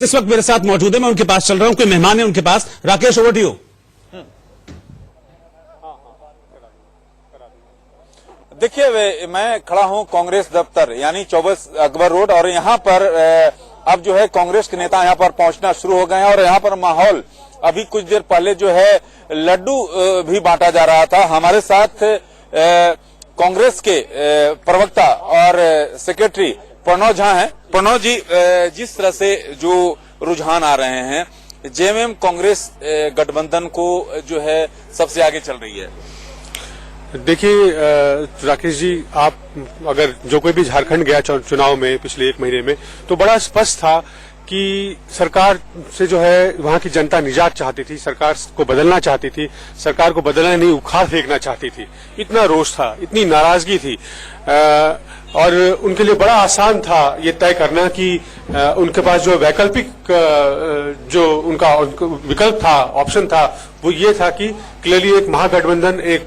इस वक्त मेरे साथ मौजूद है, मैं उनके पास चल रहा हूं, कोई मेहमान है उनके पास। Rakesh, over to you. देखिए, मैं खड़ा हूं कांग्रेस दफ्तर यानी 24 अकबर रोड, और यहां पर अब जो है कांग्रेस के नेता यहां पर पहुंचना शुरू हो गए हैं। और यहां पर माहौल अभी कुछ देर पहले जो है लड्डू भी बांटा जा रहा था। हमारे साथ कांग्रेस के प्रवक्ता और सेक्रेटरी प्रणव झा हैं। प्रणव जी, जिस तरह से जो रुझान आ रहे हैं, जेएमएम कांग्रेस गठबंधन को जो है सबसे आगे चल रही है। देखिए राकेश जी, आप अगर जो कोई भी झारखंड गया चुनाव में पिछले 1 महीने में, तो बड़ा स्पष्ट था कि सरकार से जो है वहां की जनता निजात चाहती थी, सरकार को बदलना चाहती थी, सरकार को बदलना नहीं उखाड़ फेंकना चाहती थी। इतना रोष था, इतनी नाराजगी थी, और उनके लिए बड़ा आसान था ये तय करना कि उनके पास जो वैकल्पिक जो उनका विकल्प था, ऑप्शन था, वो ये था कि क्लियरली एक महागठबंधन एक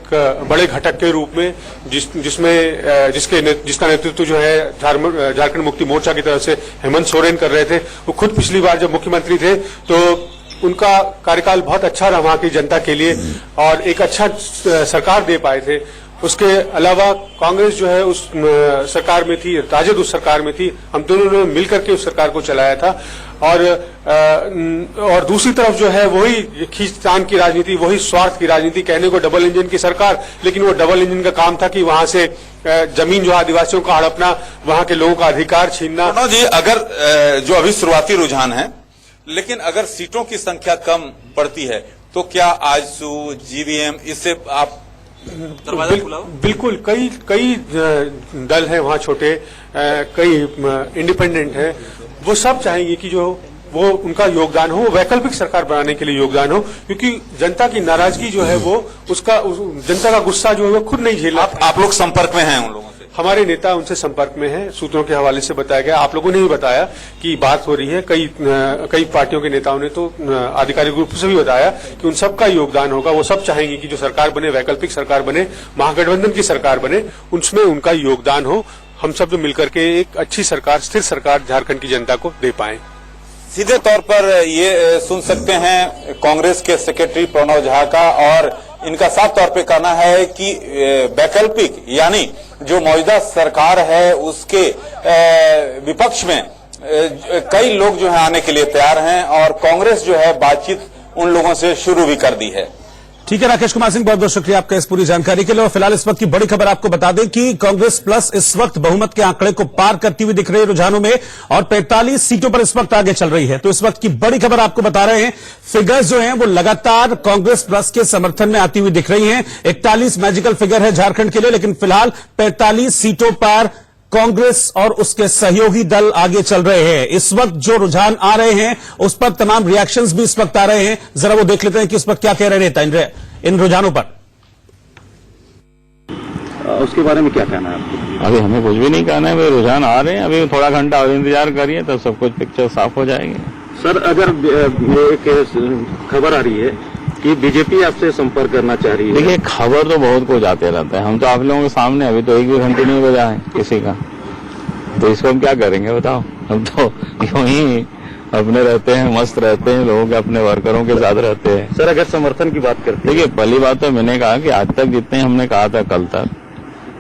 बड़े घटक के रूप में जिसका नेतृत्व जो है झारखंड मुक्ति मोर्चा की तरफ से हेमंत सोरेन कर रहे थे। वो खुद पिछली बार जब मुख्यमंत्री थे तो उनका कार्यकाल बहुत अच्छा रहा वहां की जनता के लिए, और एक अच्छा सरकार दे पाए थे। उसके अलावा कांग्रेस जो है उस सरकार में थी, राजद उस सरकार में थी, हम दोनों ने मिलकर के उस सरकार को चलाया था। और दूसरी तरफ जो है वही खींचतान की राजनीति, वही स्वार्थ की राजनीति, कहने को डबल इंजन की सरकार, लेकिन वो डबल इंजन का काम था कि वहां से जमीन जो आदिवासियों का हड़पना, वहां के लोगों का अधिकार छीनना। जी, अगर जो अभी शुरुआती रुझान है, लेकिन अगर सीटों की संख्या कम पड़ती है तो क्या आजसू, जीवीएम, इससे आप बिल्कुल कई दल हैं वहां छोटे, कई इंडिपेंडेंट हैं, वो सब चाहेंगे कि जो वो उनका योगदान हो, वो वैकल्पिक सरकार बनाने के लिए योगदान हो, क्योंकि जनता की नाराजगी जो है वो जनता का गुस्सा जो है वो खुद नहीं झेला। आप लोग संपर्क में हैं उन लोगों से? हमारे नेता उनसे संपर्क में हैं, सूत्रों के हवाले से बताया गया। आप लोगों ने ही बताया कि बात हो रही है, कई पार्टियों के नेताओं ने तो आधिकारिक रूप से भी बताया कि उन सबका योगदान होगा। वो सब चाहेंगे कि जो सरकार बने, वैकल्पिक सरकार बने, महागठबंधन की सरकार बने, उसमें उनका योगदान हो। हम सब जो मिलकर के एक अच्छी सरकार, स्थिर सरकार झारखंड की जनता को दे पाए। सीधे तौर पर ये सुन सकते हैं कांग्रेस के सेक्रेटरी प्रणव झा का, और इनका साफ तौर पे कहना है कि वैकल्पिक यानी जो मौजूदा सरकार है उसके विपक्ष में कई लोग जो है आने के लिए तैयार हैं, और कांग्रेस जो है बातचीत उन लोगों से शुरू भी कर दी है। ठीक है राकेश कुमार सिंह, बहुत बहुत शुक्रिया आपका इस पूरी जानकारी के लिए। और फिलहाल इस वक्त की बड़ी खबर आपको बता दें कि कांग्रेस प्लस इस वक्त बहुमत के आंकड़े को पार करती हुई दिख रही है रुझानों में, और 45 सीटों पर इस वक्त आगे चल रही है। तो इस वक्त की बड़ी खबर आपको बता रहे हैं, फिगर्स जो हैं वो लगातार कांग्रेस प्लस के समर्थन में आती हुई दिख रही हैं। 41 मैजिकल फिगर है झारखंड के लिए, लेकिन फिलहाल 45 सीटों पर कांग्रेस और उसके सहयोगी दल आगे चल रहे हैं। इस वक्त जो रुझान आ रहे हैं उस पर तमाम रिएक्शंस भी इस वक्त आ रहे हैं। जरा वो देख लेते हैं कि इस वक्त क्या कह रहे नेता इन रुझानों पर। उसके बारे में क्या कहना है आपको? अभी हमें कुछ भी नहीं कहना है, रुझान आ रहे हैं, अभी थोड़ा घंटा और इंतजार करिए तब सब कुछ पिक्चर साफ हो जाएगी। सर, अगर एक खबर आ रही है कि बीजेपी आपसे संपर्क करना चाह रही है। देखिए, खबर तो बहुत कुछ आते रहता है, हम तो आप लोगों के सामने अभी तो एक भी घंटे नहीं बजा है किसी का, तो इसको हम क्या करेंगे बताओ? हम तो यूं ही अपने रहते हैं, मस्त रहते हैं, लोगों के अपने वर्करों के साथ रहते हैं। सर, अगर समर्थन की बात करते हैं, देखिए पहली बात तो मैंने कहा कि आज तक जितने हमने कहा था कल तक,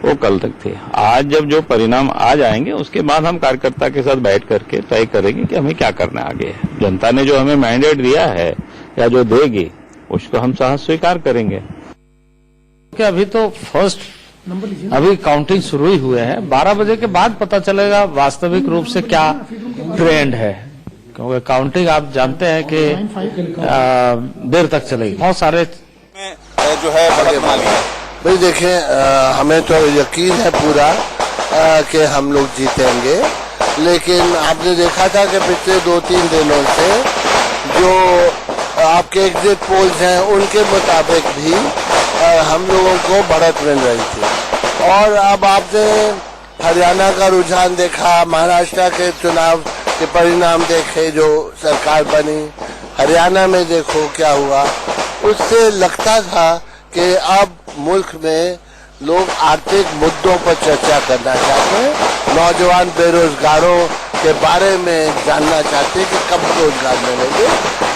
वो कल तक थे। आज जब जो परिणाम आ जाएंगे उसके बाद हम कार्यकर्ता के साथ बैठ करके तय करेंगे कि हमें क्या करना आगे। जनता ने जो हमें मैंडेट दिया है या जो देगी उसको हम सहज स्वीकार करेंगे। अभी तो अभी काउंटिंग शुरू ही हुए हैं। 12 बजे के बाद पता चलेगा वास्तविक रूप से क्या ट्रेंड है, क्योंकि काउंटिंग आप जानते हैं कि देर तक चलेगी। बहुत सारे जो है बढ़त माली है। भाई देखें, हमें तो यकीन है पूरा कि हम लोग जीतेंगे, लेकिन आपने देखा था कि पिछले 2-3 दिनों से जो आपके एग्जिट पोल्स हैं उनके मुताबिक भी हम लोगों को बढ़त मिल रही थी। और अब आपने हरियाणा का रुझान देखा, महाराष्ट्र के चुनाव के परिणाम देखे, जो सरकार बनी, हरियाणा में देखो क्या हुआ। उससे लगता था कि अब मुल्क में लोग आर्थिक मुद्दों पर चर्चा करना चाहते हैं। नौजवान बेरोजगारों के बारे में जानना चाहते हैं कि कब रोजगार मिलेंगे।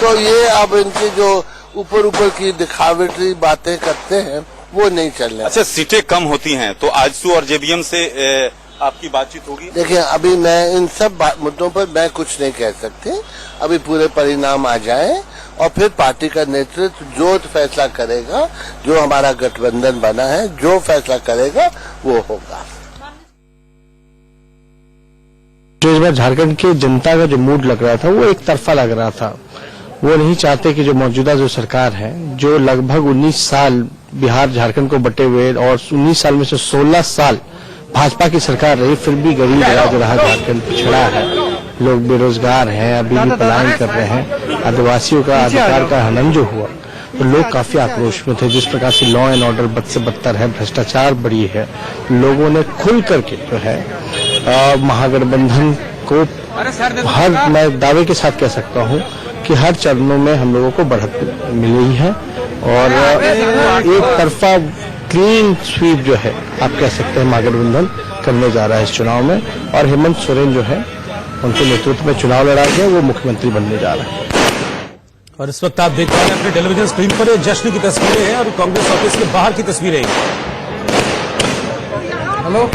तो ये अब इनकी जो ऊपर की दिखावटी बातें करते हैं वो नहीं चल रहा। अच्छा, सीटें कम होती हैं तो आजसू और जेबीएम से आपकी बातचीत होगी? देखिए, अभी मैं इन सब मुद्दों पर मैं कुछ नहीं कह सकती। अभी पूरे परिणाम आ जाए और फिर पार्टी का नेतृत्व जो फैसला करेगा, जो हमारा गठबंधन बना है, जो फैसला करेगा वो होगा। जो इस बार झारखंड की जनता का जो मूड लग रहा था वो एक तरफा लग रहा था। वो नहीं चाहते कि जो मौजूदा जो सरकार है, जो लगभग 19 साल बिहार झारखंड को बटे हुए और 19 साल में से 16 साल भाजपा की सरकार रही, फिर भी गरीब राज्य रहा झारखंड, पिछड़ा है, लोग बेरोजगार हैं, अभी भी पलायन कर रहे हैं, आदिवासियों का अधिकार का हनन जो हुआ तो लोग काफी आक्रोश में थे। जिस प्रकार से लॉ एंड ऑर्डर बद से बदतर है, भ्रष्टाचार बढ़ी है, लोगों ने खुल करके जो है महागठबंधन को मैं दावे के साथ कह सकता हूं कि हर चरणों में हम लोगों को बढ़त मिली है और एक तरफा क्लीन स्वीप जो है आप कह सकते हैं महागठबंधन करने जा रहा है इस चुनाव में। और हेमंत सोरेन जो है उनके नेतृत्व में चुनाव लड़ा गया, वो मुख्यमंत्री बनने जा रहे हैं। और इस वक्त आप देख रहे हैं अपने टेलीविजन स्क्रीन पर जश्न की तस्वीरें हैं और कांग्रेस ऑफिस के बाहर की तस्वीरें हैं। हेलो,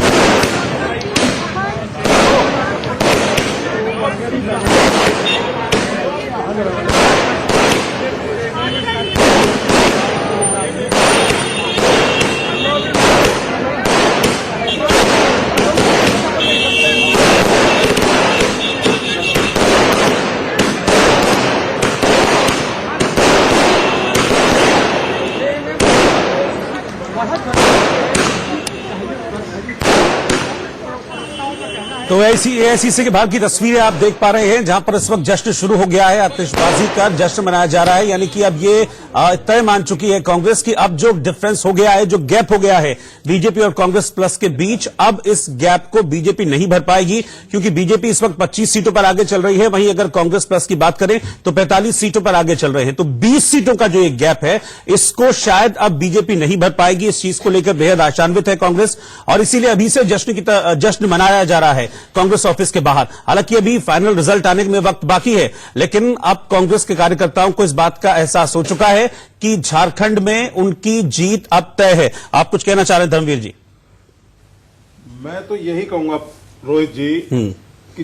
तो एआईसीसी के बाहर की तस्वीरें आप देख पा रहे हैं, जहां पर इस वक्त जश्न शुरू हो गया है, आतिशबाजी का जश्न मनाया जा रहा है। यानी कि अब ये तय मान चुकी है कांग्रेस की, अब जो डिफरेंस हो गया है, जो गैप हो गया है बीजेपी और कांग्रेस प्लस के बीच, अब इस गैप को बीजेपी नहीं भर पाएगी, क्योंकि बीजेपी इस वक्त 25 सीटों पर आगे चल रही है। वहीं अगर कांग्रेस प्लस की बात करें तो 45 सीटों पर आगे चल रहे हैं। तो 20 सीटों का जो एक गैप है, इसको शायद अब बीजेपी नहीं भर पाएगी। इस चीज को लेकर बेहद आशान्वित है कांग्रेस, और इसीलिए अभी से जश्न मनाया जा रहा है कांग्रेस ऑफिस के बाहर। हालांकि अभी फाइनल रिजल्ट आने में वक्त बाकी है, लेकिन अब कांग्रेस के कार्यकर्ताओं को इस बात का एहसास हो चुका है कि झारखंड में उनकी जीत अब तय है। आप कुछ कहना चाह रहे हैं धर्मवीर जी? मैं तो यही कहूंगा रोहित जी कि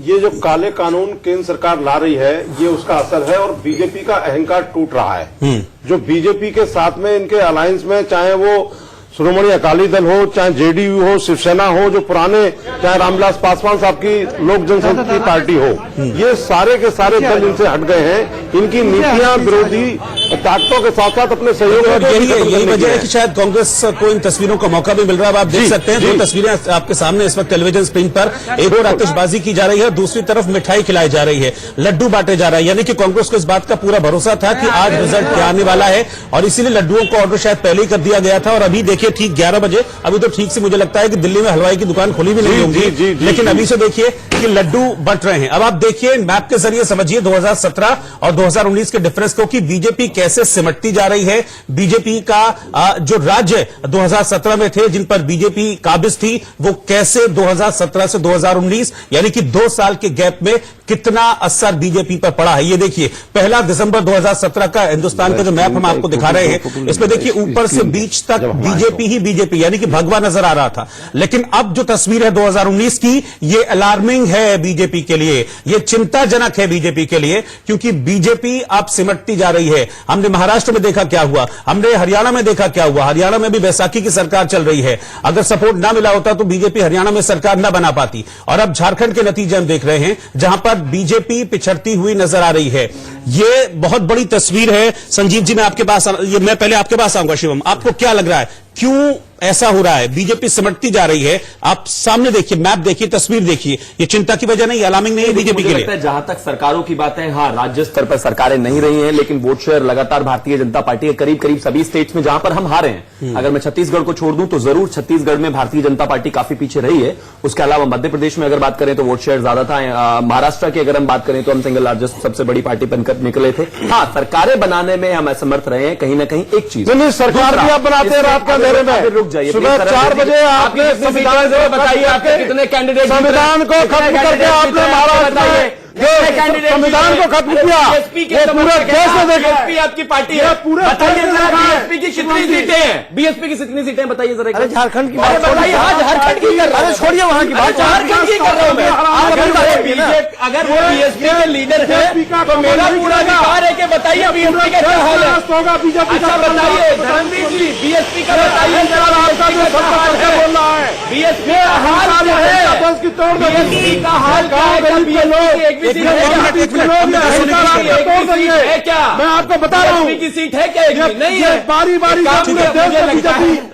ये जो काले कानून केंद्र सरकार ला रही है, ये उसका असर है और बीजेपी का अहंकार टूट रहा है। जो बीजेपी के साथ में इनके अलायंस में, चाहे वो श्रोमणी अकाली दल हो, चाहे जेडीयू हो, शिवसेना हो, जो पुराने, चाहे रामविलास पासवान साहब की लोक जनशक्ति पार्टी हो, ये सारे के सारे दल इनसे हट गए हैं। इनकी नीतियां विरोधी ताकतों के साथ साथ अपने सहयोग यही वजह है कि शायद कांग्रेस को इन तस्वीरों का मौका भी मिल रहा है। आप देख सकते हैं, दो तस्वीरें आपके सामने इस वक्त टेलीविजन स्क्रीन पर, एक और आतिशबाजी की जा रही है, दूसरी तरफ मिठाई खिलाई जा रही है, लड्डू बांटे जा रहा है। यानी कि कांग्रेस को इस बात का पूरा भरोसा था कि आज रिजल्ट क्या आने वाला है, और इसीलिए लड्डुओं का ऑर्डर शायद पहले ही कर दिया गया था। और अभी देखिए ठीक 11 बजे, अभी तो ठीक से मुझे लगता है कि दिल्ली में हलवाई की दुकान खुली भी नहीं होगी, लेकिन अभी से देखिए कि लड्डू बंट रहे हैं। अब आप देखिए मैप के जरिए समझिए 2017 और 2019 के डिफरेंस को, कि बीजेपी कैसे सिमटती जा रही है। बीजेपी का जो राज्य 2017 में थे, जिन पर बीजेपी काबिज थी, वो कैसे 2017 से 2019 यानी कि 2 साल के गैप में कितना असर बीजेपी पर पड़ा है। ये देखिए 1 दिसंबर 2017 का हिंदुस्तान का जो मैप हम आपको दिखा रहे हैं, इसमें देखिए ऊपर से बीच तक बीजेपी ही बीजेपी, यानी कि भगवा नजर आ रहा था। लेकिन अब जो तस्वीर है 2019 की, ये अलार्मिंग है बीजेपी के लिए, ये चिंताजनक है बीजेपी के लिए, क्योंकि बीजेपी अब सिमटती जा रही है। हमने महाराष्ट्र में देखा क्या हुआ, हमने हरियाणा में देखा क्या हुआ। हरियाणा में भी बैसाखी की सरकार चल रही है, अगर सपोर्ट ना मिला होता तो बीजेपी हरियाणा में सरकार ना बना पाती। और अब झारखंड के नतीजे हम देख रहे हैं, जहां पर बीजेपी पिछड़ती हुई नजर आ रही है। ये बहुत बड़ी तस्वीर है। संजीव जी, मैं पहले आपके पास आऊंगा। शिवम, आपको क्या लग रहा है, क्यों ऐसा हो रहा है? बीजेपी सिमटती जा रही है। आप सामने देखिए, मैप देखिए, तस्वीर देखिए, ये चिंता की वजह नहीं, अलार्मिंग नहीं है बीजेपी के लिए? जहां तक सरकारों की बात है, हाँ, राज्य स्तर पर सरकारें नहीं रही हैं, लेकिन वोट शेयर लगातार भारतीय जनता पार्टी के करीब करीब सभी स्टेट्स में जहां पर हम हारे हैं। अगर मैं छत्तीसगढ़ को छोड़ दूं तो जरूर छत्तीसगढ़ में भारतीय जनता पार्टी काफी पीछे रही है। उसके अलावा मध्य प्रदेश में अगर बात करें तो वोट शेयर ज्यादा था। महाराष्ट्र की अगर हम बात करें तो हम सिंगल लार्जेस्ट सबसे बड़ी पार्टी बनकर निकले थे। हाँ, सरकारें बनाने में हम असमर्थ रहे हैं कहीं ना कहीं। एक चीज सरकार भी आप बनाते हैं रात का अंधेरे में। रुक रुक जाइए। सुबह 4 बजे आपने संविधान को बताइए, आपके कितने कैंडिडेट, संविधान को खत्म करके आपने महाराष्ट्र में संविधान को खत्म किया, ये पूरे देश में देखा। बीएसपी आपकी पार्टी है, बताइए जरा बीएसपी की कितनी सीटें हैं, बीएसपी की कितनी सीटें हैं बताइए जरा। अरे झारखंड की बात बताइए। हाँ, झारखंड की कर रहा हूं, छोड़िए वहां की बात, झारखंड की कर रहा हूं मैं। अगर वो बीएसपी के लीडर है तो मेरा पूरा अधिकार है कि बताइए बीएसपी का क्या हाल है। अच्छा बताइए धर्मवीर जी, बीएसपी का बताइए जरा, बोल रहा है बीएसपी का हाल क्या है, बीएसपी का हाल क्या है, एक मिनट है क्या, मैं आपको बता रहा हूँ की सीट है क्या, नहीं है, बारी बारी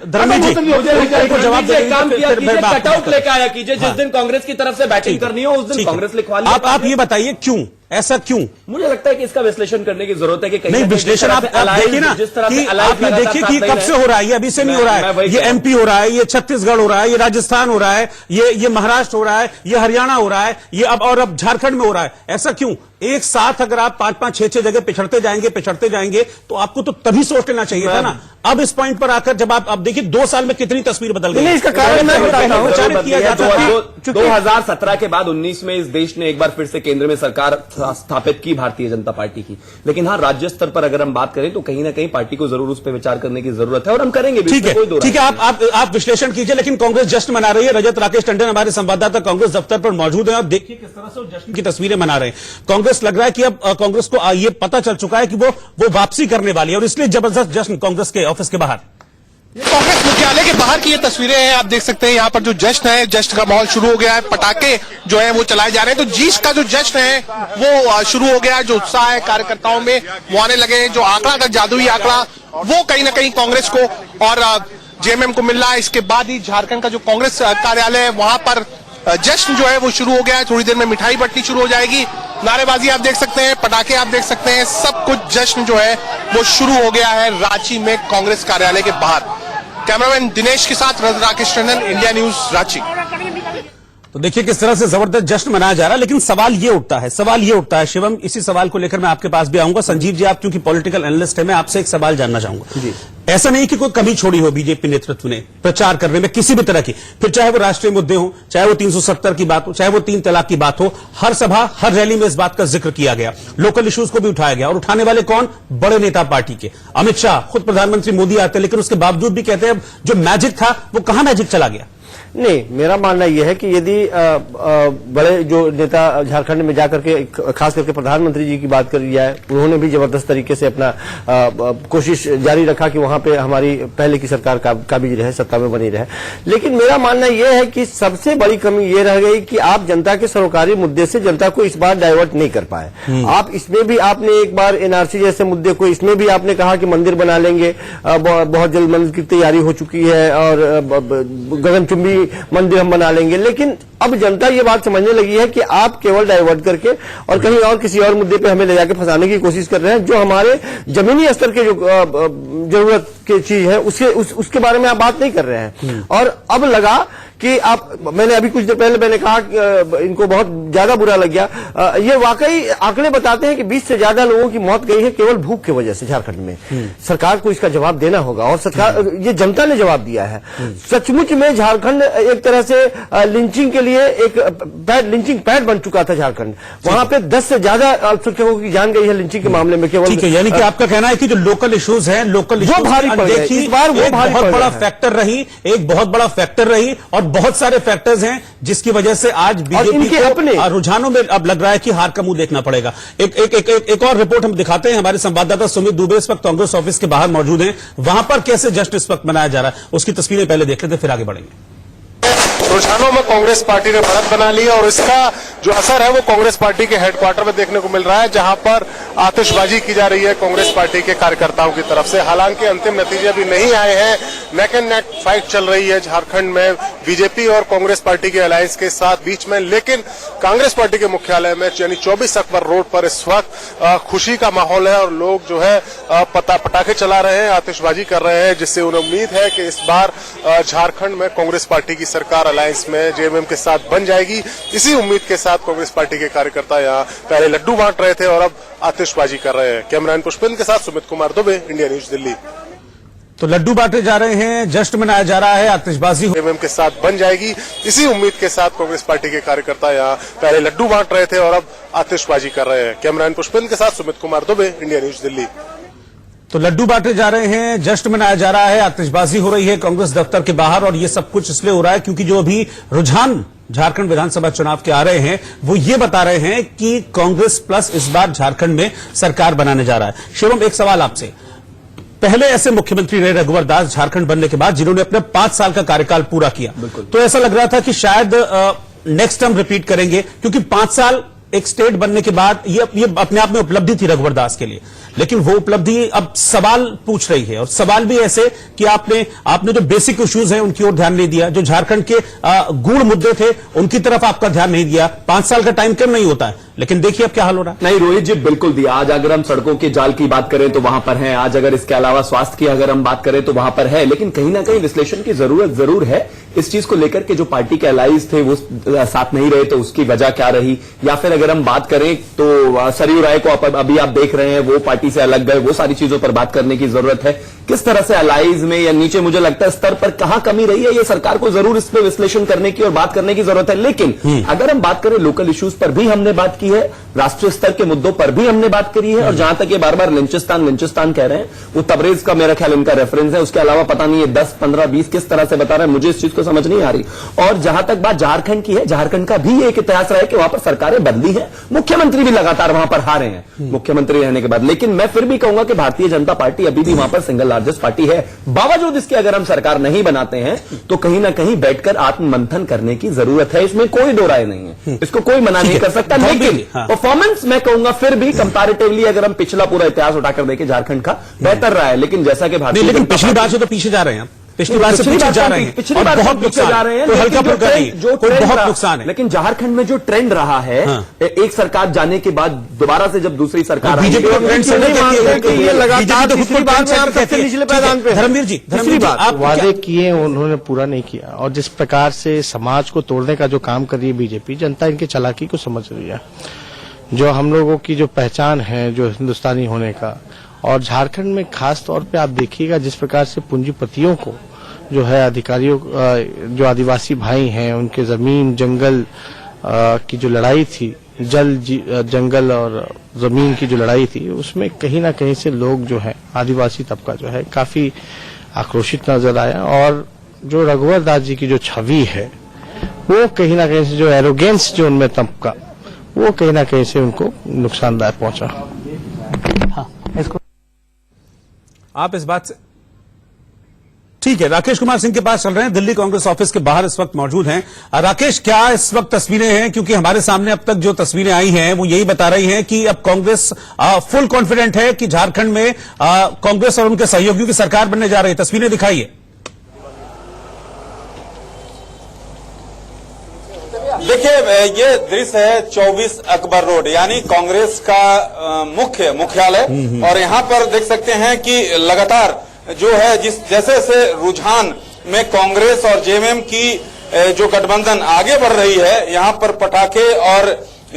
धर्मवीर जी मुझे जवाब दे, काम किया कीजिए, कटआउट लेकर आया कीजिए, जिस दिन कांग्रेस की तरफ से बैटिंग करनी हो उस दिन कांग्रेस लिखवा लीजिए। आप ये बताइए क्यों, ऐसा क्यों? मुझे लगता है कि इसका विश्लेषण करने की जरूरत है कि नहीं, विश्लेषण आप देखिए ना, जिस तरह कि आप ये देखिए कि कब से हो रहा है, ये अभी से नहीं हो रहा है, ये एमपी हो रहा है, ये छत्तीसगढ़ हो रहा है, ये राजस्थान हो रहा है, ये महाराष्ट्र हो रहा है, ये हरियाणा हो रहा है, ये अब झारखंड में हो रहा है। ऐसा क्यों? एक साथ अगर आप 5-5, 6-6 जगह पिछड़ते जाएंगे तो आपको तो तभी सोच लेना चाहिए था ना। अब इस पॉइंट पर आकर जब आप देखिए 2 साल में कितनी तस्वीर बदल गई। इसका कारण मैं बताता हूं, प्रचारित किया जाता था 2017 के बाद 19 में इस देश ने एक बार फिर से केंद्र में सरकार स्थापित की भारतीय जनता पार्टी की। लेकिन हाँ, राज्य स्तर पर अगर हम बात करें तो कहीं ना कहीं पार्टी को जरूर उस पर विचार करने की जरूरत है और हम करेंगे भी। ठीक है, ठीक है, आप विश्लेषण कीजिए। लेकिन कांग्रेस जश्न मना रही है। रजत राकेश टंडन हमारे संवाददाता कांग्रेस दफ्तर पर मौजूद है और देखिए किस तरह से वो जश्न की तस्वीरें मना रहे हैं। कांग्रेस लग रहा है कि अब कांग्रेस को ये पता चल चुका है कि वो वापसी करने वाली है और इसलिए जबरदस्त जश्न कांग्रेस के ऑफिस के बाहर। कांग्रेस मुख्यालय के बाहर की ये तस्वीरें हैं, आप देख सकते हैं यहाँ पर जो जश्न है, जश्न का माहौल शुरू हो गया है, पटाखे जो है वो चलाए जा रहे हैं। तो जीत का जो जश्न है वो शुरू हो गया है, जो उत्साह है कार्यकर्ताओं में वो आने लगे हैं। जो आंकड़ा था, जादुई आंकड़ा, वो कहीं ना कहीं कांग्रेस को और जेएमएम को मिल रहा है। इसके बाद ही झारखंड का जो कांग्रेस कार्यालय है वहां पर जश्न जो है वो शुरू हो गया है। थोड़ी देर में मिठाई बंटनी शुरू हो जाएगी, नारेबाजी आप देख सकते हैं, पटाखे आप देख सकते हैं, सब कुछ जश्न जो है वो शुरू हो गया है रांची में कांग्रेस कार्यालय के बाहर। कैमरामैन दिनेश के साथ रजत राकेश टंडन, इंडिया न्यूज, रांची। तो देखिए किस तरह से जबरदस्त जश्न मनाया जा रहा है। लेकिन सवाल ये उठता है शिवम, इसी सवाल को लेकर मैं आपके पास भी आऊंगा। संजीव जी, आप क्योंकि पॉलिटिकल एनालिस्ट है, मैं आपसे एक सवाल जानना चाहूंगा जी। ऐसा नहीं कि कोई कमी छोड़ी हो बीजेपी नेतृत्व ने प्रचार करने में किसी भी तरह की, फिर चाहे वो राष्ट्रीय मुद्दे हो, चाहे वो 370 की बात हो, चाहे वो 3 तलाक की बात हो, हर सभा हर रैली में इस बात का जिक्र किया गया, लोकल इश्यूज को भी उठाया गया। और उठाने वाले कौन? बड़े नेता पार्टी के। अमित शाह, खुद प्रधानमंत्री मोदी आते हैं, लेकिन उसके बावजूद भी कहते हैं जो मैजिक था वो कहां मैजिक चला गया। नहीं, मेरा मानना यह है कि यदि बड़े जो नेता झारखंड में जाकर के खास करके प्रधानमंत्री जी की बात करी जाए, उन्होंने भी जबरदस्त तरीके से अपना कोशिश जारी रखा कि वहां पे हमारी पहले की सरकार काबिज रहे, सत्ता में बनी रहे। लेकिन मेरा मानना यह है कि सबसे बड़ी कमी यह रह गई कि आप जनता के सरोकारी मुद्दे से जनता को इस बार डाइवर्ट नहीं कर पाए। आप इसमें भी आपने एक बार एनआरसी जैसे मुद्दे को, इसमें भी आपने कहा कि मंदिर बना लेंगे, बहुत जल्द मंदिर की तैयारी हो चुकी है और गगनचुंबी मंदिर हम बना लेंगे। लेकिन अब जनता ये बात समझने लगी है कि आप केवल डाइवर्ट करके और कहीं और किसी और मुद्दे पे हमें ले जाके फंसाने की कोशिश कर रहे हैं। जो हमारे जमीनी स्तर के जो जरूरत की चीज है उसके बारे में आप बात नहीं कर रहे हैं। और अब लगा कि मैंने अभी कुछ देर पहले मैंने कहा कि इनको बहुत ज्यादा बुरा लग गया। ये वाकई आंकड़े बताते हैं कि 20 से ज्यादा लोगों की मौत गई है केवल भूख की वजह से झारखंड में। सरकार को इसका जवाब देना होगा और सरकार, ये जनता ने जवाब दिया है। सचमुच में झारखंड एक तरह से लिंचिंग के लिए एक लिंचिंग पैड बन चुका था झारखंड। वहां पे 10 से ज्यादा अल्पसंख्यकों की जान गई है लिंचिंग के मामले में केवल। ठीक है, यानी कि आपका कहना है कि जो लोकल इश्यूज हैं, लोकल इश्यूज भारी पड़ गए इस बार, वो भारी बहुत बड़ा फैक्टर रही, एक बहुत बड़ा फैक्टर रही और बहुत सारे फैक्टर्स हैं जिसकी वजह से आज बीजेपी को अपने रुझानों में अब लग रहा है कि हार का मुंह देखना पड़ेगा। एक और रिपोर्ट हम दिखाते हैं। हमारे संवाददाता सुमित दुबे इस वक्त कांग्रेस ऑफिस के बाहर मौजूद हैं। वहां पर कैसे जश्न इस वक्त मनाया जा रहा है उसकी तस्वीरें पहले देख लेते, फिर आगे बढ़ेंगे। रुझानों में कांग्रेस पार्टी ने बढ़त बना ली है और इसका जो असर है वो कांग्रेस पार्टी के हेडक्वार्टर में देखने को मिल रहा है, जहां पर आतिशबाजी की जा रही है कांग्रेस पार्टी के कार्यकर्ताओं की तरफ से। हालांकि अंतिम नतीजे अभी नहीं आए हैं, नेक एंड नेक फाइट चल रही है झारखंड में बीजेपी और कांग्रेस पार्टी के अलायंस के साथ बीच में। लेकिन कांग्रेस पार्टी के मुख्यालय में यानी 24 अकबर रोड पर इस वक्त खुशी का माहौल है और लोग जो है पटाखे चला रहे हैं, आतिशबाजी कर रहे हैं, जिससे उन्हें उम्मीद है कि इस बार झारखंड में कांग्रेस पार्टी की सरकार अलायंस में जेएमएम के साथ बन जाएगी। इसी उम्मीद के साथ कांग्रेस पार्टी के कार्यकर्ता यहाँ पहले लड्डू बांट रहे थे और अब आतिशबाजी कर रहे हैं। कैमरामैन पुष्पिंद के साथ सुमित कुमार दुबे, इंडिया न्यूज, दिल्ली। तो लड्डू बांटे जा रहे हैं, जश्न मनाया जा रहा है, आतिशबाजी जेएमएम के साथ बन जाएगी। इसी उम्मीद के साथ कांग्रेस पार्टी के कार्यकर्ता यहाँ पहले लड्डू बांट रहे थे और अब आतिशबाजी कर रहे हैं। कैमरामैन पुष्पेंद्र के साथ सुमित कुमार दुबे, इंडिया न्यूज, दिल्ली। तो लड्डू बांटे जा रहे हैं, जश्न मनाया जा रहा है, आतिशबाजी हो रही है कांग्रेस दफ्तर के बाहर, और ये सब कुछ इसलिए हो रहा है क्योंकि जो अभी रुझान झारखंड विधानसभा चुनाव के आ रहे हैं वो ये बता रहे हैं कि कांग्रेस प्लस इस बार झारखंड में सरकार बनाने जा रहा है। शिवम, एक सवाल आपसे, पहले ऐसे मुख्यमंत्री रहे रघुवर दास झारखंड बनने के बाद जिन्होंने अपने 5 साल का कार्यकाल पूरा किया, तो ऐसा लग रहा था कि शायद नेक्स्ट टर्म रिपीट करेंगे, क्योंकि 5 साल एक स्टेट बनने के बाद ये अपने आप में उपलब्धि थी रघुवर दास के लिए, लेकिन वो उपलब्धि अब सवाल पूछ रही है, और सवाल भी ऐसे कि आपने जो बेसिक इश्यूज हैं उनकी ओर ध्यान नहीं दिया, जो झारखंड के गूढ़ मुद्दे थे उनकी तरफ आपका ध्यान नहीं दिया। 5 साल का टाइम कम नहीं होता है, लेकिन देखिए अब क्या हाल हो रहा है। नहीं रोहित जी, बिल्कुल दिया। आज अगर हम सड़कों के जाल की बात करें तो वहां पर है, आज अगर इसके अलावा स्वास्थ्य की अगर हम बात करें तो वहां पर है, लेकिन कहीं ना कहीं विश्लेषण की जरूरत जरूर है इस चीज को लेकर के। जो पार्टी के अलाइज थे वो साथ नहीं रहे तो उसकी वजह क्या रही, या फिर अगर हम बात करें तो सरयू राय को अभी आप देख रहे हैं वो पार्टी से अलग गए, वो सारी चीजों पर बात करने की जरूरत है। किस तरह से अलाइज में या नीचे मुझे लगता है स्तर पर कहां कमी रही है, ये सरकार को जरूर इस पर विश्लेषण करने की और बात करने की जरूरत है। लेकिन अगर हम बात करें लोकल इश्यूज पर भी हमने बात की है, राष्ट्रीय स्तर के मुद्दों पर भी हमने बात करी है, और जहां तक ये बार बार लिंचिस्तान कह रहे हैं, वो तबरेज का मेरा ख्याल इनका रेफरेंस है, उसके अलावा पता नहीं है 10, 15, 20 किस तरह से बता रहे हैं, मुझे इस चीज को समझ नहीं आ रही। और जहां तक बात झारखंड की है, झारखंड का भी एक इतिहास रहा है कि वहां पर सरकारें बदली है, मुख्यमंत्री भी लगातार वहां पर हारे हैं मुख्यमंत्री रहने के बाद। लेकिन मैं फिर भी कहूंगा कि भारतीय जनता पार्टी अभी भी वहां पर सिंगल लार्जेस्ट पार्टी है। बावजूद इसके अगर हम सरकार नहीं बनाते हैं तो कहीं ना कहीं बैठकर आत्ममंथन करने की जरूरत है, इसमें कोई दो राय नहीं है, इसको कोई मना नहीं कर सकता। लेकिन परफॉर्मेंस मैं कहूंगा फिर भी कंपैरेटिवली अगर हम पिछला पूरा इतिहास उठाकर देखें झारखंड का बेहतर रहा है। लेकिन जैसा कि भारतीय, लेकिन पिछली बार से तो पीछे जा रहे हैं, पिछली बार से पीछे जा रहे हैं, पिछली बार बहुत नुकसान जा रहे हैं, कोई हल्का फुल्का नहीं, बहुत नुकसान है। लेकिन झारखंड में जो ट्रेंड रहा है एक सरकार जाने के बाद दोबारा से जब दूसरी सरकार बीजेपी का ट्रेंड ये लगातार निचले पैदान पे। धर्मवीर जी, आप वादे किए उन्होंने पूरा नहीं किया, और जिस प्रकार से समाज को तोड़ने का जो काम कर रही है बीजेपी, जनता इनकी चालाकी को समझ रही है। जो हम लोगों की जो पहचान है जो हिंदुस्तानी होने का, और झारखंड में खास तौर पे आप देखिएगा जिस प्रकार से पूंजीपतियों को जो है अधिकारियों, जो आदिवासी भाई हैं उनके जमीन जंगल की जो लड़ाई थी, जंगल और जमीन की जो लड़ाई थी, उसमें कहीं ना कहीं से लोग जो है आदिवासी तबका जो है काफी आक्रोशित नजर आया। और जो रघुवर दास जी की जो छवि है वो कहीं ना कहीं से जो एरोगेंस जो उनमें तबका, वो कहीं ना कहीं से उनको नुकसानदायक पहुंचा। हाँ, इसको आप इस बात से ठीक है। राकेश कुमार सिंह के पास चल रहे हैं, दिल्ली कांग्रेस ऑफिस के बाहर इस वक्त मौजूद हैं। राकेश, क्या इस वक्त तस्वीरें हैं, क्योंकि हमारे सामने अब तक जो तस्वीरें आई हैं वो यही बता रही हैं कि अब कांग्रेस फुल कॉन्फिडेंट है कि झारखंड में कांग्रेस और उनके सहयोगियों की सरकार बनने जा रही है। तस्वीरें दिखाइए। देखिए, ये दृश्य है 24 अकबर रोड, यानी कांग्रेस का मुख्यालय, और यहाँ पर देख सकते हैं कि लगातार जो है जैसे रुझान में कांग्रेस और जेएमएम की जो गठबंधन आगे बढ़ रही है, यहाँ पर पटाखे और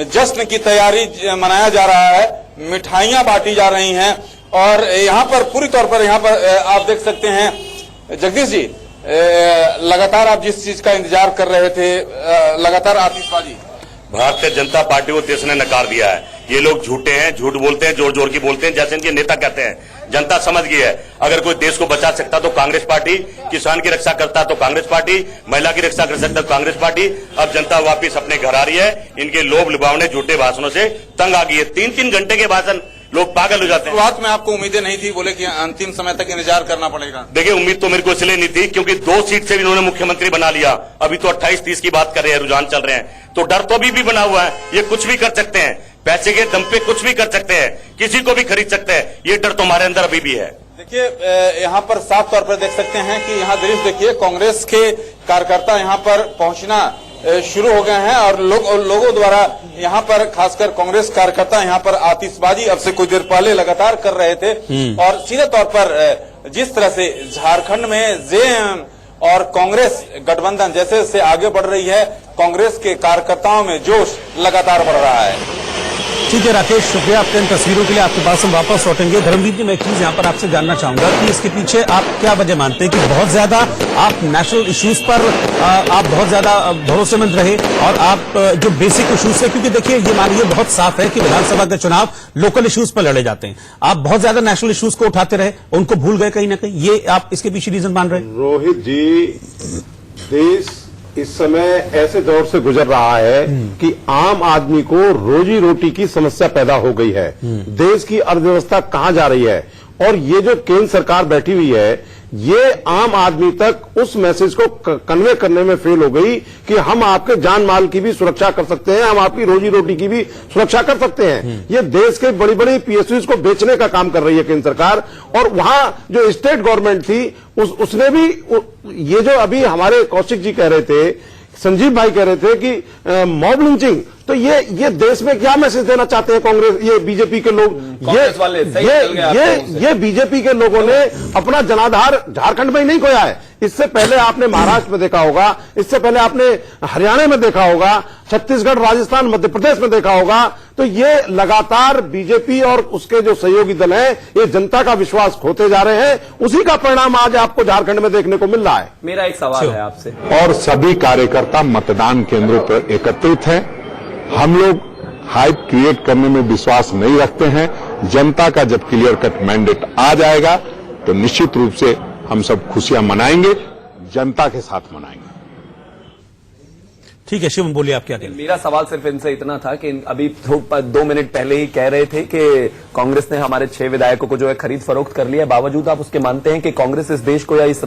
जश्न की तैयारी मनाया जा रहा है, मिठाइयां बांटी जा रही हैं, और यहाँ पर पूरी तौर पर यहाँ पर आप देख सकते हैं जगदीश जी, लगातार आप जिस चीज का इंतजार कर रहे थे, लगातार आतिशबाजी। भारतीय जनता पार्टी को देश ने नकार दिया है। ये लोग झूठे हैं, झूठ बोलते हैं, जोर जोर की बोलते हैं, जैसे इनके नेता कहते हैं। जनता समझ गई है, अगर कोई देश को बचा सकता तो कांग्रेस पार्टी, किसान की रक्षा करता तो कांग्रेस पार्टी, महिला की रक्षा कर सकता तो कांग्रेस पार्टी। अब जनता वापिस अपने घर आ रही है, इनके लोभ लुभावने झूठे भाषणों से तंग आ गई है। 3-3 घंटे के भाषण, लोग पागल हो जाते हैं। शुरुआत में आपको उम्मीदें नहीं थी, बोले कि अंतिम समय तक इंतजार करना पड़ेगा। देखिए, उम्मीद तो मेरे को इसलिए नहीं थी क्योंकि 2 सीट से भी इन्होंने मुख्यमंत्री बना लिया। अभी तो 28-30 की बात कर रहे हैं, रुझान चल रहे हैं, तो डर तो अभी भी बना हुआ है। ये कुछ भी कर सकते हैं, पैसे के दम पे कुछ भी कर सकते हैं, किसी को भी खरीद सकते हैं, ये डर तो हमारे अंदर अभी भी है। देखिए, यहाँ पर साफ तौर पर देख सकते हैं कि यहाँ दृश्य देखिए, कांग्रेस के कार्यकर्ता यहाँ पर पहुंचना शुरू हो गए हैं, और लोगों द्वारा यहाँ पर खासकर कांग्रेस कार्यकर्ता यहाँ पर आतिशबाजी अब से कुछ देर पहले लगातार कर रहे थे। और सीधे तौर पर जिस तरह से झारखंड में जेएमएम और कांग्रेस गठबंधन जैसे जैसे आगे बढ़ रही है, कांग्रेस के कार्यकर्ताओं में जोश लगातार बढ़ रहा है। ठीक है राकेश, शुक्रिया आपके इन तस्वीरों के लिए। आपके पास हम वापस लौटेंगे। धर्मवीर जी, मैं एक चीज यहाँ पर आपसे जानना चाहूंगा कि इसके पीछे आप क्या वजह मानते हैं कि बहुत ज्यादा आप नेशनल इश्यूज पर आप बहुत ज्यादा भरोसेमंद रहे और आप जो बेसिक इश्यूज है, क्योंकि देखिए ये मानिए बहुत साफ है कि विधानसभा के चुनाव लोकल इश्यूज पर लड़े जाते हैं, आप बहुत ज्यादा नेशनल इश्यूज को उठाते रहे, उनको भूल गए कहीं ना कहीं, ये आप इसके पीछे रीजन मान रहे हैं? रोहित जी, देश इस समय ऐसे दौर से गुजर रहा है कि आम आदमी को रोजी रोटी की समस्या पैदा हो गई है। देश की अर्थव्यवस्था कहां जा रही है, और ये जो केंद्र सरकार बैठी हुई है, ये आम आदमी तक उस मैसेज को कन्वे करने में फेल हो गई कि हम आपके जान माल की भी सुरक्षा कर सकते हैं, हम आपकी रोजी रोटी की भी सुरक्षा कर सकते हैं। ये देश के बड़ी बड़ी पीएसयूज को बेचने का काम कर रही है केंद्र सरकार। और वहां जो स्टेट गवर्नमेंट थी उसने भी ये जो अभी हमारे कौशिक जी कह रहे थे, संजीव भाई कह रहे थे कि मॉब लिंचिंग, तो ये देश में क्या मैसेज देना चाहते हैं कांग्रेस, ये बीजेपी के लोग, ये बीजेपी के लोगों ने अपना जनाधार झारखंड में ही नहीं खोया है। इससे पहले आपने महाराष्ट्र में देखा होगा, इससे पहले आपने हरियाणा में देखा होगा, छत्तीसगढ़, राजस्थान, मध्य प्रदेश में देखा होगा। तो ये लगातार बीजेपी और उसके जो सहयोगी दल हैं, ये जनता का विश्वास खोते जा रहे हैं। उसी का परिणाम आज आपको झारखंड में देखने को मिल रहा है। मेरा एक सवाल है आपसे। और सभी कार्यकर्ता मतदान केंद्रों पर एकत्रित हैं। हम लोग हाइप क्रिएट करने में विश्वास नहीं रखते हैं। जनता का जब क्लियर कट मैंडेट आ जाएगा तो निश्चित रूप से हम सब खुशियां मनाएंगे, जनता के साथ मनाएंगे। ठीक है शिवम, बोलिए आप क्या कहेंगे? मेरा सवाल सिर्फ इनसे इतना था कि अभी 2 मिनट पहले ही कह रहे थे कि कांग्रेस ने हमारे 6 विधायकों को जो है खरीद फरोख्त कर लिया, बावजूद आप उसके मानते हैं कि कांग्रेस इस देश को या इस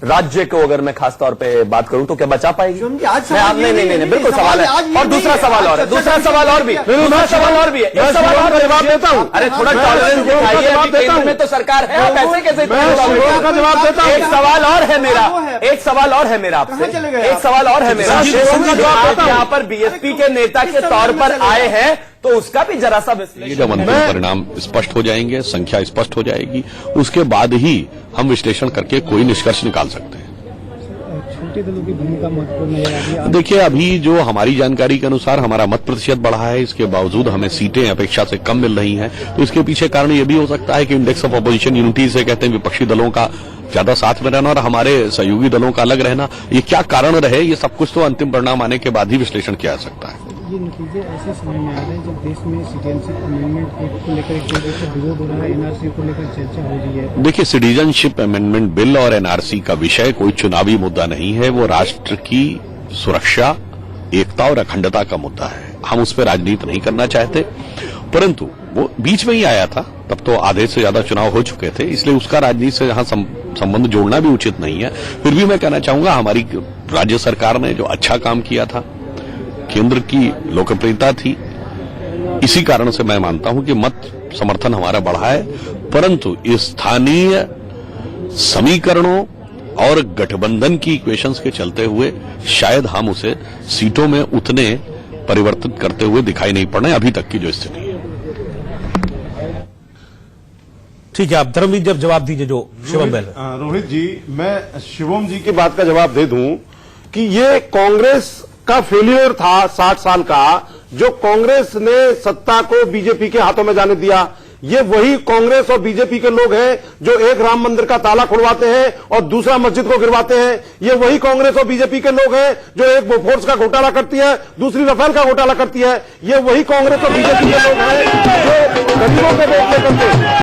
राज्य को, अगर मैं खास तौर पे बात करूं, तो क्या बचा पाएगी? नहीं, बिल्कुल सवाल है। और दूसरा सवाल और है, दूसरा सवाल और भी है, दूसरा सवाल और भी है, एक सवाल और जवाब देता हूं। अरे थोड़ा टॉलरेंस दिखाइए, अभी केंद्र में तो सरकार है, आप ऐसे कैसे जवाब देता हूं? एक सवाल और है मेरा, एक सवाल और है मेरा आपसे, एक सवाल और है मेरा। आप यहाँ पर बीएसपी के नेता के तौर पर आए हैं, तो उसका भी जरा सा विश्लेषण। जब अंतिम परिणाम स्पष्ट हो जाएंगे, संख्या स्पष्ट हो जाएगी, उसके बाद ही हम विश्लेषण करके कोई निष्कर्ष निकाल सकते हैं। छोटे दलों की भूमिका महत्वपूर्ण नजर आ रही है। देखिए, अभी जो हमारी जानकारी के अनुसार हमारा मत प्रतिशत बढ़ा है, इसके बावजूद हमें सीटें अपेक्षा से कम मिल रही हैं। तो इसके पीछे कारण ये भी हो सकता है कि इंडेक्स ऑफ अपोजिशन यूनिटी से कहते हैं विपक्षी दलों का ज्यादा साथ में रहना और हमारे सहयोगी दलों का अलग रहना। ये क्या कारण रहे, ये सब कुछ तो अंतिम परिणाम आने के बाद ही विश्लेषण किया जा सकता है। ये नतीजे ऐसे समय में आ रहे हैं जब देश में सिटीजनशिप अमेंडमेंट एक्ट को लेकर एक तरह से विरोध हो रहा है, एनआरसी को लेकर चर्चा हो रही है। देखिए, सिटीजनशिप अमेंडमेंट बिल और एनआरसी का विषय कोई चुनावी मुद्दा नहीं है, वो राष्ट्र की सुरक्षा, एकता और अखंडता का मुद्दा है। हम उस पर राजनीति नहीं करना चाहते, परंतु वो बीच में ही आया था, तब तो आधे से ज्यादा चुनाव हो चुके थे, इसलिए उसका राजनीति से यहां संबंध जोड़ना भी उचित नहीं है। फिर भी मैं कहना चाहूंगा, हमारी राज्य सरकार ने जो अच्छा काम किया था, केंद्र की लोकप्रियता थी, इसी कारण से मैं मानता हूं कि मत समर्थन हमारा बढ़ा है। परंतु स्थानीय समीकरणों और गठबंधन की इक्वेशंस के चलते हुए शायद हम उसे सीटों में उतने परिवर्तित करते हुए दिखाई नहीं पड़ रहे अभी तक की जो स्थिति है। ठीक है, आप धर्मवीर जब जवाब दीजिए जो शिवम बहल। रोहित जी, मैं शिवम जी की बात का जवाब दे दूं कि ये कांग्रेस का फेलियर था 60 साल का, जो कांग्रेस ने सत्ता को बीजेपी के हाथों में जाने दिया। ये वही कांग्रेस और बीजेपी के लोग हैं जो एक राम मंदिर का ताला खुलवाते हैं और दूसरा मस्जिद को गिरवाते हैं। ये वही कांग्रेस और बीजेपी के लोग हैं जो एक बोफोर्स का घोटाला करती है, दूसरी रफेल का घोटाला करती है। ये वही कांग्रेस और बीजेपी के लोग हैं जो गरीबों के वोट लेकर